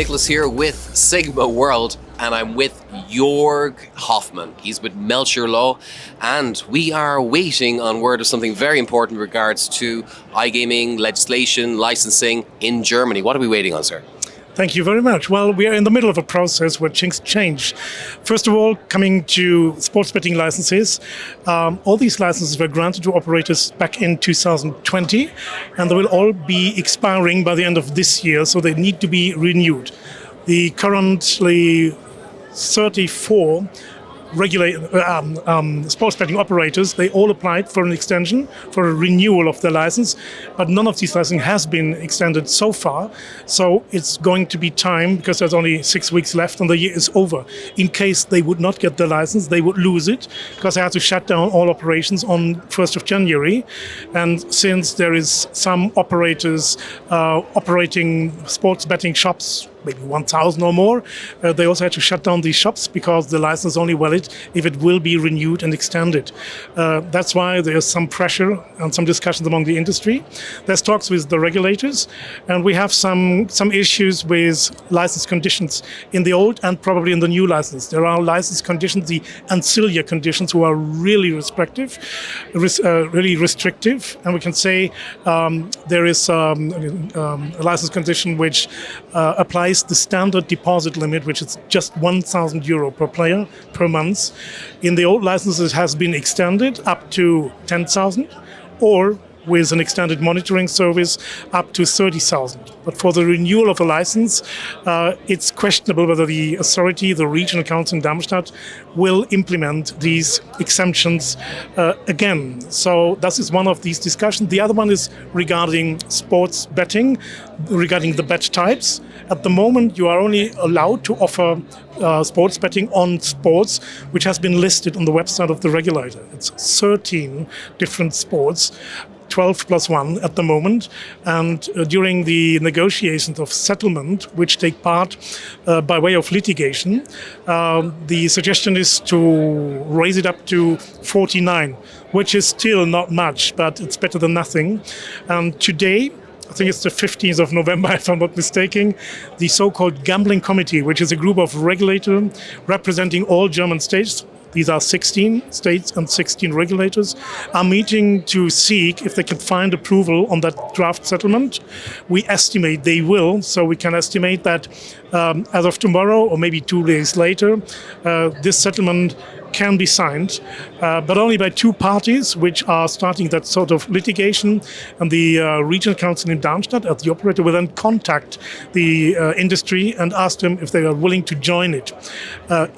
Nicholas here with Sigma World, and I'm with Joerg Hofmann. He's with Melchers Law, and we are waiting on word of something very important in regards to iGaming legislation, licensing in Germany. What are we waiting on, sir? Thank you very much. Well, we are in the middle of a process where things change. First of all, coming to sports betting licenses, all these licenses were granted to operators back in 2020, and they will all be expiring by the end of this year, so they need to be renewed. The currently 34 sports betting operators, they all applied for an extension, for a renewal of their license, but none of these licenses has been extended so far. So it's going to be time, because there's only 6 weeks left and the year is over. In case they would not get the license, they would lose it, because they had to shut down all operations on 1st of January. And since there is some operators operating sports betting shops, maybe 1,000 or more, they also had to shut down these shops because the license is only valid if it will be renewed and extended. That's why there's some pressure and some discussions among the industry. There's talks with the regulators, and we have some issues with license conditions in the old and probably in the new license. There are license conditions, the ancillary conditions, who are really restrictive, and we can say there is a license condition which applies the standard deposit limit, which is just €1,000 per player per month. In the old licenses, it has been extended up to 10,000, or with an extended monitoring service up to 30,000. But for the renewal of a license, it's questionable whether the authority, the regional council in Darmstadt, will implement these exemptions again. So this is one of these discussions. The other one is regarding sports betting, regarding the bet types. At the moment, you are only allowed to offer sports betting on sports which has been listed on the website of the regulator. It's 13 different sports, 12 plus 1 at the moment, and during the negotiations of settlement, which take part by way of litigation, the suggestion is to raise it up to 49, which is still not much, but it's better than nothing. And today, I think it's the 15th of November, if I'm not mistaken, the so-called Gambling Committee, which is a group of regulators representing all German states, these are 16 states and 16 regulators, are meeting to seek if they can find approval on that draft settlement. We estimate they will, so we can estimate that as of tomorrow or maybe 2 days later, this settlement can be signed, but only by two parties which are starting that sort of litigation. And the regional council in Darmstadt, as the operator, will then contact the industry and ask them if they are willing to join it.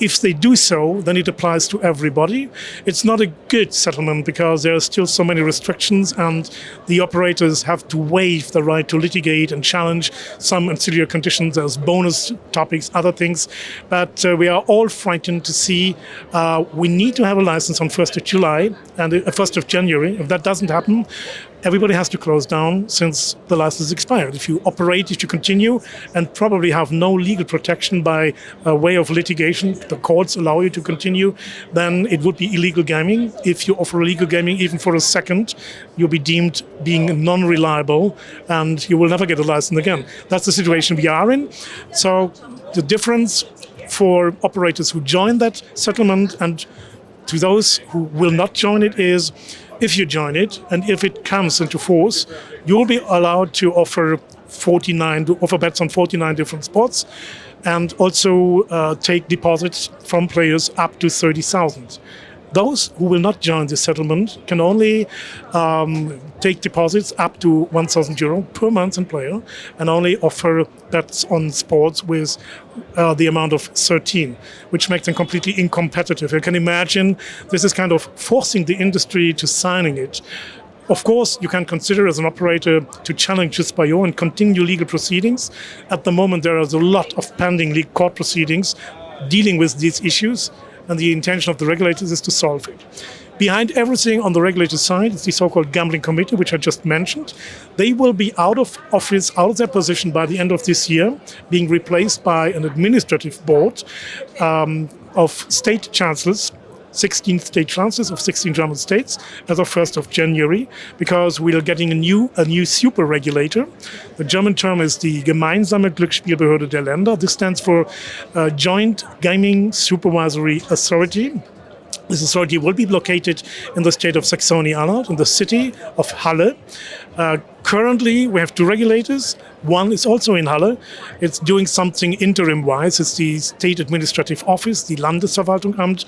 If they do so, then it applies to everybody. It's not a good settlement because there are still so many restrictions, and the operators have to waive the right to litigate and challenge some ancillary conditions. There's bonus topics, other things, but we are all frightened to see we need to have a license on 1st of July and 1st of January. If that doesn't happen, everybody has to close down since the license expired. If you operate, if you continue, and probably have no legal protection by way of litigation, the courts allow you to continue, then it would be illegal gaming. If you offer illegal gaming even for a second, you'll be deemed being non-reliable and you will never get a license again. That's the situation we are in. So the difference for operators who join that settlement and to those who will not join it is, if you join it and if it comes into force, you will be allowed to offer bets on 49 different sports, and also take deposits from players up to 30,000. Those who will not join the settlement can only take deposits up to €1,000 per month and player, and only offer bets on sports with the amount of 13, which makes them completely incompetitive. You can imagine this is kind of forcing the industry to signing it. Of course, you can consider as an operator to challenge this by and continue legal proceedings. At the moment, there is a lot of pending legal court proceedings dealing with these issues, and the intention of the regulators is to solve it. Behind everything on the regulator side is the so-called Gambling Committee, which I just mentioned. They will be out of office, out of their position by the end of this year, being replaced by an administrative board of state chancellors 16 state chances of 16 German states as of 1st of January, because we are getting a new super regulator. The German term is the Gemeinsame Glücksspielbehörde der Länder. This stands for Joint Gaming Supervisory Authority. This authority will be located in the state of Saxony-Anhalt, in the city of Halle. Currently, we have two regulators. One is also in Halle. It's doing something interim-wise. It's the State Administrative Office, the Landesverwaltungsamt,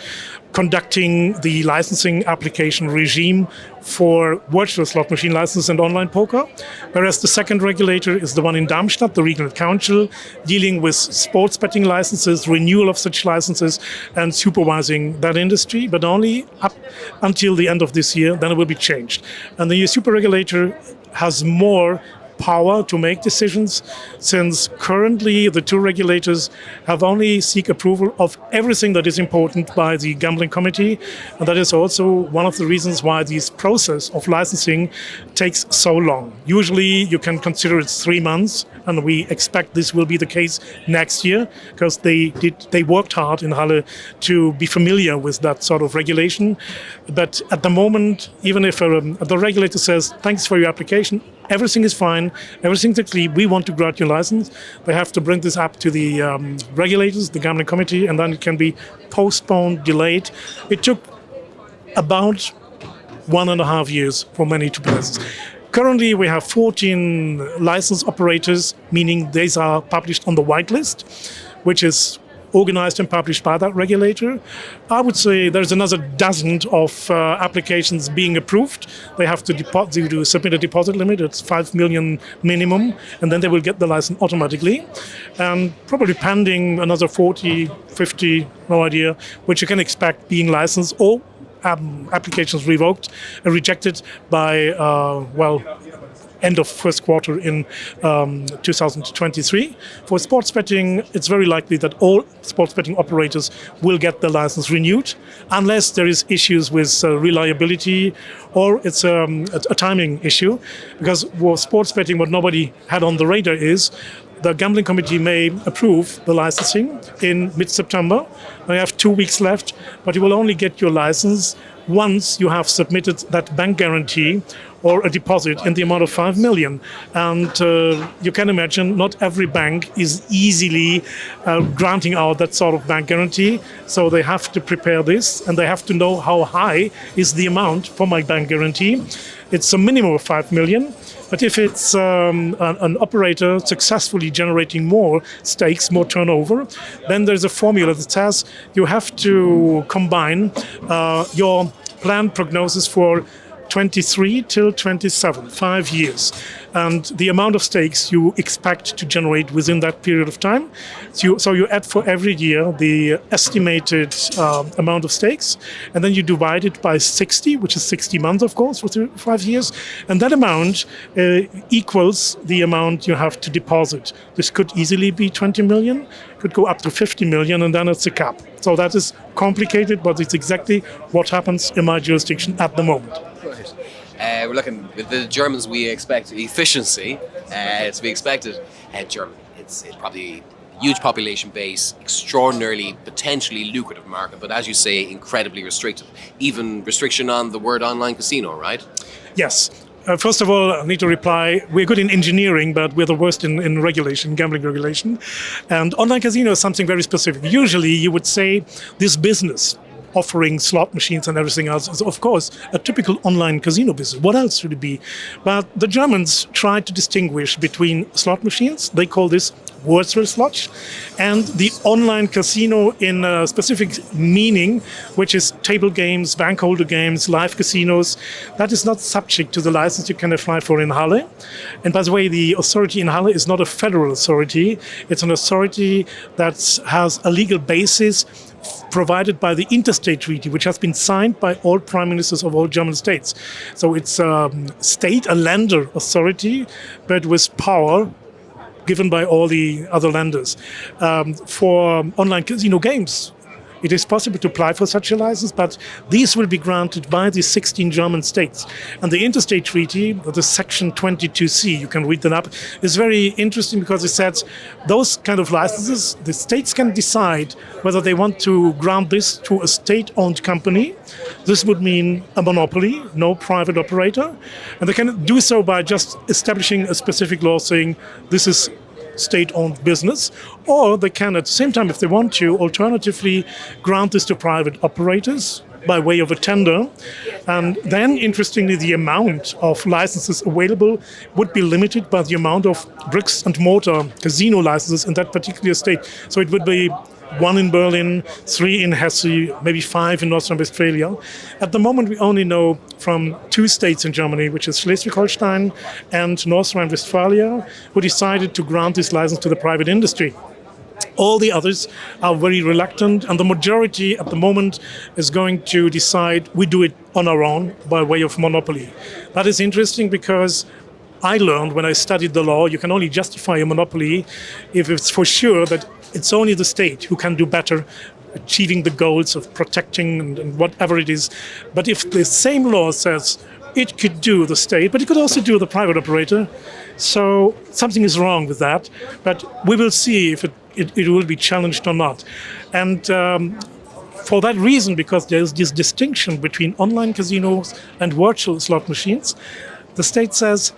conducting the licensing application regime for virtual slot machine license and online poker. Whereas the second regulator is the one in Darmstadt, the Regional Council, dealing with sports betting licenses, renewal of such licenses, and supervising that industry, but only up until the end of this year. Then it will be changed. And the super regulator has more power to make decisions, since currently the two regulators have only seek approval of everything that is important by the gambling committee. And that is also one of the reasons why this process of licensing takes so long. Usually you can consider it 3 months, and we expect this will be the case next year, because they worked hard in Halle to be familiar with that sort of regulation. But at the moment, even if the regulator says, thanks for your application, everything is fine, everything's clear, we want to grant your license, they have to bring this up to the regulators, the gambling committee, and then it can be postponed, delayed. It took about 1.5 years for many to be licensed. Currently, we have 14 license operators, meaning these are published on the whitelist, which is organized and published by that regulator. I would say there's another dozen of applications being approved. They have to submit a deposit limit. It's 5 million minimum, and then they will get the license automatically. And probably pending another 40, 50, no idea, which you can expect being licensed or applications revoked and rejected by, end of first quarter in 2023. For sports betting, it's very likely that all sports betting operators will get the license renewed, unless there is issues with reliability or it's a timing issue. Because for sports betting, what nobody had on the radar is the gambling committee may approve the licensing in mid-September. Now you have 2 weeks left, but you will only get your license once you have submitted that bank guarantee or a deposit in the amount of 5 million. And you can imagine not every bank is easily granting out that sort of bank guarantee. So they have to prepare this, and they have to know how high is the amount for my bank guarantee. It's a minimum of 5 million. But if it's an operator successfully generating more stakes, more turnover, then there's a formula that says you have to combine your planned prognosis for 23 till 27, 5 years, and the amount of stakes you expect to generate within that period of time. So you add for every year the estimated amount of stakes, and then you divide it by 60, which is 60 months, of course, for 5 years, and that amount equals the amount you have to deposit. This could easily be 20 million, could go up to 50 million, and then it's a cap. So that is complicated, but it's exactly what happens in my jurisdiction at the moment. We're looking with the Germans. We expect efficiency to be expected. Germany, it's probably a huge population base, extraordinarily potentially lucrative market, but as you say, incredibly restrictive. Even restriction on the word online casino, right? Yes. First of all, I need to reply, we're good in engineering, but we're the worst in regulation, gambling regulation. And online casino is something very specific. Usually you would say this business, offering slot machines and everything else, is of course a typical online casino business. What else should it be? But the Germans tried to distinguish between slot machines. They call this virtual slots, and the online casino in a specific meaning, which is table games, bank holder games, live casinos. That is not subject to the license you can apply for in Halle. And by the way, the authority in Halle is not a federal authority. It's an authority that has a legal basis provided by the interstate treaty, which has been signed by all prime ministers of all German states. So it's a state, a Länder authority, but with power given by all the other lenders. For online casino games, it is possible to apply for such a license, but these will be granted by the 16 German states. And the interstate treaty, the section 22C, you can read that up, is very interesting because it says those kind of licenses, the states can decide whether they want to grant this to a state-owned company. This would mean a monopoly, no private operator. And they can do so by just establishing a specific law saying this is state-owned business, or they can at the same time, if they want to, alternatively grant this to private operators by way of a tender. And then, interestingly, the amount of licenses available would be limited by the amount of bricks and mortar casino licenses in that particular state. So it would be 1 in Berlin, 3 in Hesse, maybe 5 in North Rhine-Westphalia. At the moment, we only know from 2 states in Germany, which is Schleswig-Holstein and North Rhine-Westphalia, who decided to grant this license to the private industry. All the others are very reluctant, and the majority at the moment is going to decide we do it on our own by way of monopoly. That is interesting because I learned when I studied the law, you can only justify a monopoly if it's for sure that it's only the state who can do better achieving the goals of protecting and whatever it is. But if the same law says it could do the state, but it could also do the private operator, so something is wrong with that. But we will see if it will be challenged or not. And for that reason, because there's this distinction between online casinos and virtual slot machines, the state says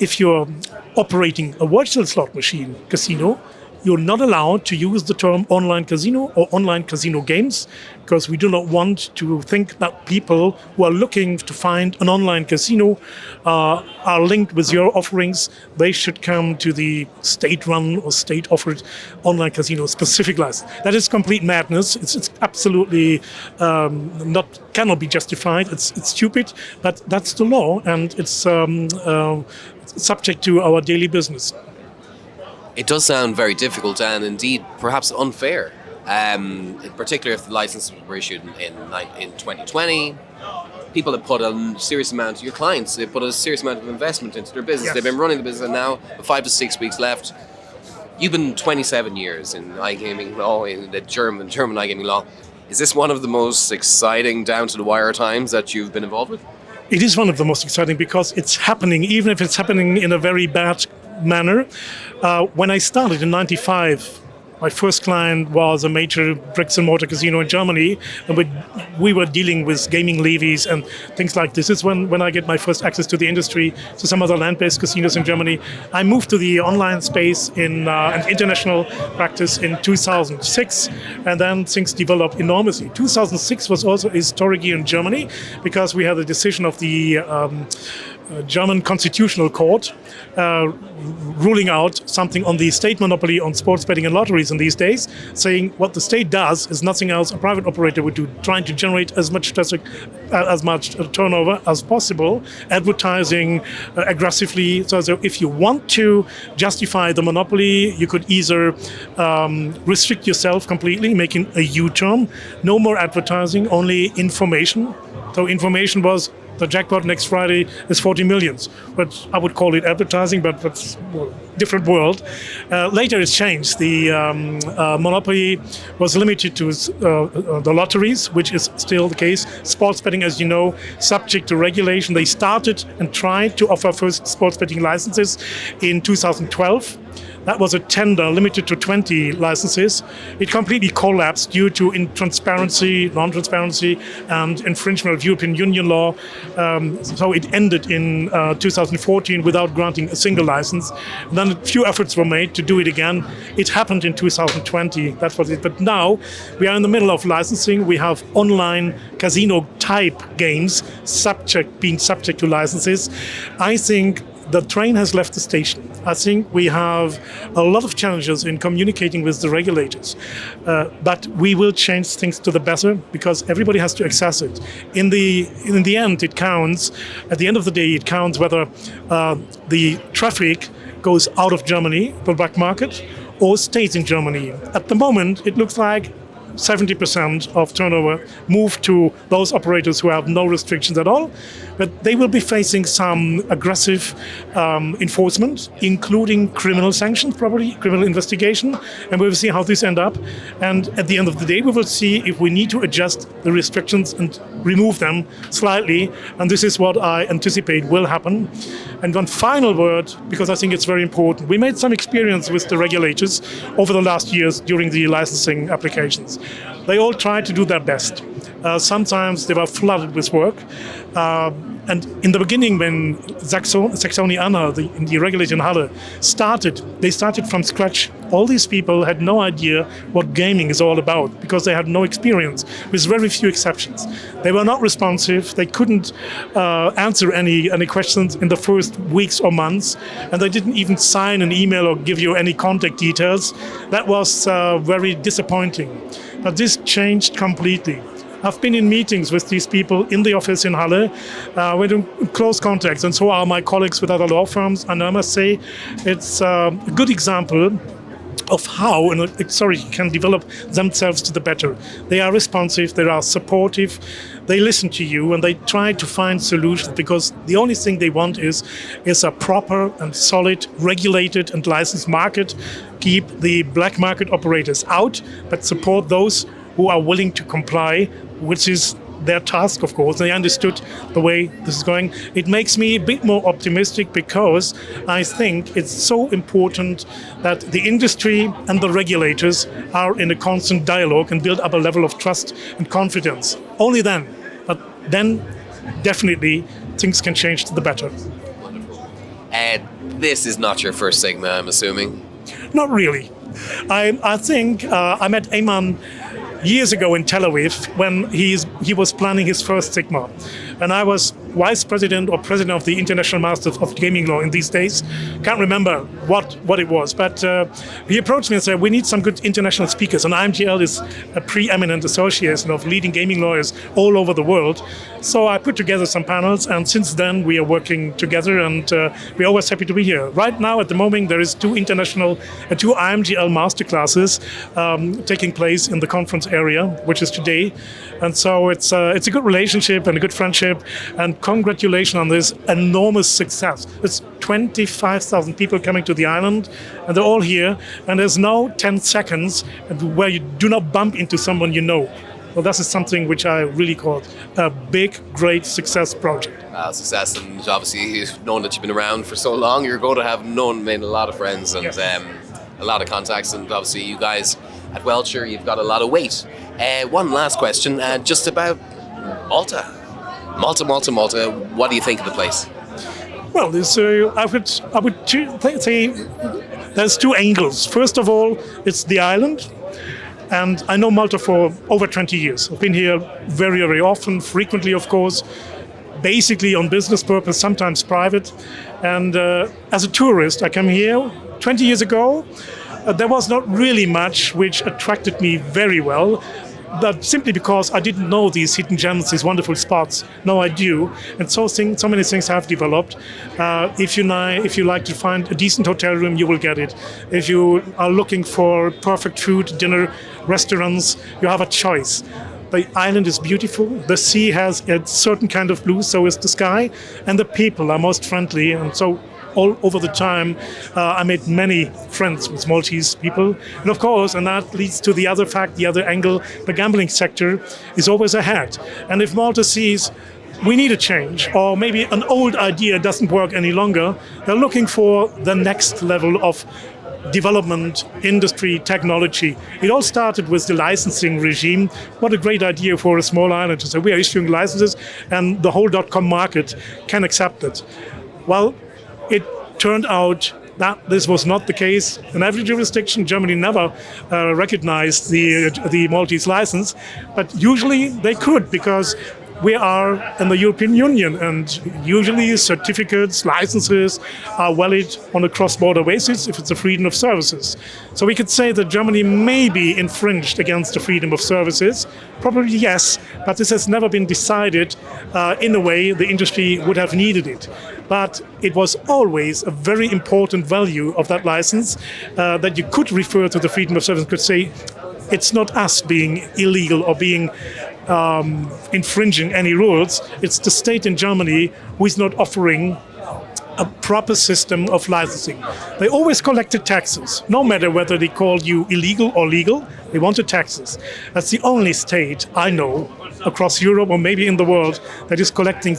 if you're operating a virtual slot machine casino, you're not allowed to use the term online casino or online casino games, because we do not want to think that people who are looking to find an online casino are linked with your offerings. They should come to the state-run or state-offered online casino specific license. That is complete madness. It's absolutely cannot be justified. It's stupid, but that's the law, and it's subject to our daily business. It does sound very difficult and indeed perhaps unfair, in particular if the licenses were issued in 2020. People have put a serious amount, your clients, they put a serious amount of investment into their business. Yes. They've been running the business, and now 5 to 6 weeks left. You've been 27 years in iGaming law, in the German iGaming law. Is this one of the most exciting, down-to-the-wire times that you've been involved with? It is one of the most exciting because it's happening, even if it's happening in a very bad manner. When I started in '95, my first client was a major bricks and mortar casino in Germany, and we were dealing with gaming levies and things like this. This is when I get my first access to the industry, to some other land-based casinos in Germany. I moved to the online space in an international practice in 2006, and then things developed enormously. 2006 was also a historic year in Germany because we had a decision of the German Constitutional Court ruling out something on the state monopoly on sports betting and lotteries in these days, saying what the state does is nothing else a private operator would do, trying to generate as much turnover as possible, advertising aggressively. So if you want to justify the monopoly, you could either restrict yourself completely, making a U-turn, no more advertising, only information. So information was the jackpot next Friday is 40 million. But I would call it advertising, but that's a different world. Later it's changed. The monopoly was limited to the lotteries, which is still the case. Sports betting, as you know, subject to regulation. They started and tried to offer first sports betting licenses in 2012. That was a tender limited to 20 licenses. It completely collapsed due to non-transparency, and infringement of European Union law. So it ended in 2014 without granting a single license. And then a few efforts were made to do it again. It happened in 2020. That's what it. But now we are in the middle of licensing. We have online casino type games being subject to licenses. I think the train has left the station. I think we have a lot of challenges in communicating with the regulators, but we will change things to the better because everybody has to access it. In the end, it counts. At the end of the day, it counts whether the traffic goes out of Germany, the black market, or stays in Germany. At the moment, it looks like 70% of turnover move to those operators who have no restrictions at all. But they will be facing some aggressive enforcement, including criminal sanctions, probably criminal investigation, and we will see how this ends up. And at the end of the day, we will see if we need to adjust the restrictions and remove them slightly. And this is what I anticipate will happen. And one final word, because I think it's very important. We made some experience with the regulators over the last years during the licensing applications. They all tried to do their best. Sometimes they were flooded with work. And in the beginning, when Saxony-Anhalt, the regulator in Halle, they started from scratch. All these people had no idea what gaming is all about because they had no experience, with very few exceptions. They were not responsive. They couldn't answer any questions in the first weeks or months, and they didn't even sign an email or give you any contact details. That was very disappointing. But this changed completely. I've been in meetings with these people in the office in Halle. We're in close contacts, and so are my colleagues with other law firms. And I must say, it's a good example of how can develop themselves to the better. They are responsive, they are supportive, they listen to you, and they try to find solutions, because the only thing they want is a proper and solid, regulated and licensed market. Keep the black market operators out, but support those who are willing to comply, which is their task, of course. They understood the way this is going. It makes me a bit more optimistic, because I think it's so important that the industry and the regulators are in a constant dialogue and build up a level of trust and confidence. Only then, but then definitely things can change to the better. This is not your first Sigma, I'm assuming. Not really. I think I met Ayman years ago in Tel Aviv when he was planning his first Sigma. And I was vice president or president of the International Masters of Gaming Law in these days. Can't remember what it was, but he approached me and said, we need some good international speakers. And IMGL is a preeminent association of leading gaming lawyers all over the world. So I put together some panels, and since then we are working together, and we're always happy to be here. Right now, at the moment, there is two IMGL masterclasses taking place in the conference area, which is today. And so it's a good relationship and a good friendship, and congratulations on this enormous success. It's 25,000 people coming to the island, and they're all here, and there's no 10 seconds where you do not bump into someone you know. Well, this is something which I really call a big, great success project. Success, and obviously you've known that you've been around for so long, you're going to have made a lot of friends and Yes. A lot of contacts, and obviously you guys at Welcher, you've got a lot of weight. One last question, just about Malta. Malta. What do you think of the place? Well, I would say there's two angles. First of all, it's the island. And I know Malta for over 20 years. I've been here very, very often, frequently, of course, basically on business purpose, sometimes private. And as a tourist, I came here 20 years ago. There was not really much which attracted me very well, but simply because I didn't know these hidden gems, these wonderful spots. Now I do, and so many things have developed. If you like to find a decent hotel room, you will get it. If you are looking for perfect food, dinner, restaurants, you have a choice. The island is beautiful. The sea has a certain kind of blue, so is the sky, and the people are most friendly, and so. All over the time, I made many friends with Maltese people. And of course, and that leads to the other angle, the gambling sector is always ahead. And if Malta sees we need a change, or maybe an old idea doesn't work any longer, they're looking for the next level of development, industry, technology. It all started with the licensing regime. What a great idea for a small island to say we are issuing licenses and the whole .com market can accept it. Well, it turned out that this was not the case. In every jurisdiction, Germany never recognized the Maltese license, but usually they could, because we are in the European Union, and usually certificates, licenses are valid on a cross-border basis if it's a freedom of services. So we could say that Germany may be infringed against the freedom of services. Probably yes, but this has never been decided in a way the industry would have needed it. But it was always a very important value of that license that you could refer to the freedom of service, could say, it's not us being illegal or being infringing any rules. It's the state in Germany who is not offering a proper system of licensing. They always collected taxes, no matter whether they called you illegal or legal, they wanted taxes. That's the only state I know across Europe or maybe in the world that is collecting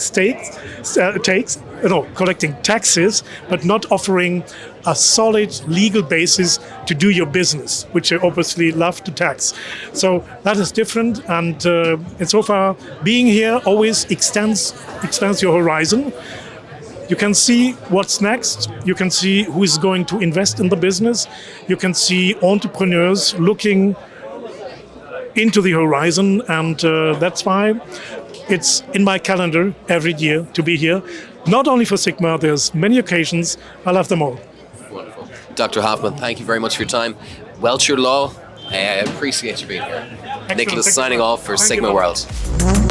collecting taxes, but not offering a solid legal basis to do your business, which they obviously love to tax. So that is different, and so far being here always extends your horizon. You can see what's next. You can see who is going to invest in the business. You can see entrepreneurs looking into the horizon, and that's why it's in my calendar every year to be here. Not only for Sigma, there's many occasions. I love them all. Wonderful. Dr. Hofmann, thank you very much for your time. Melchers Law, I appreciate you being here. Excellent. Nicholas Thank you. signing off for Thank Sigma you. World.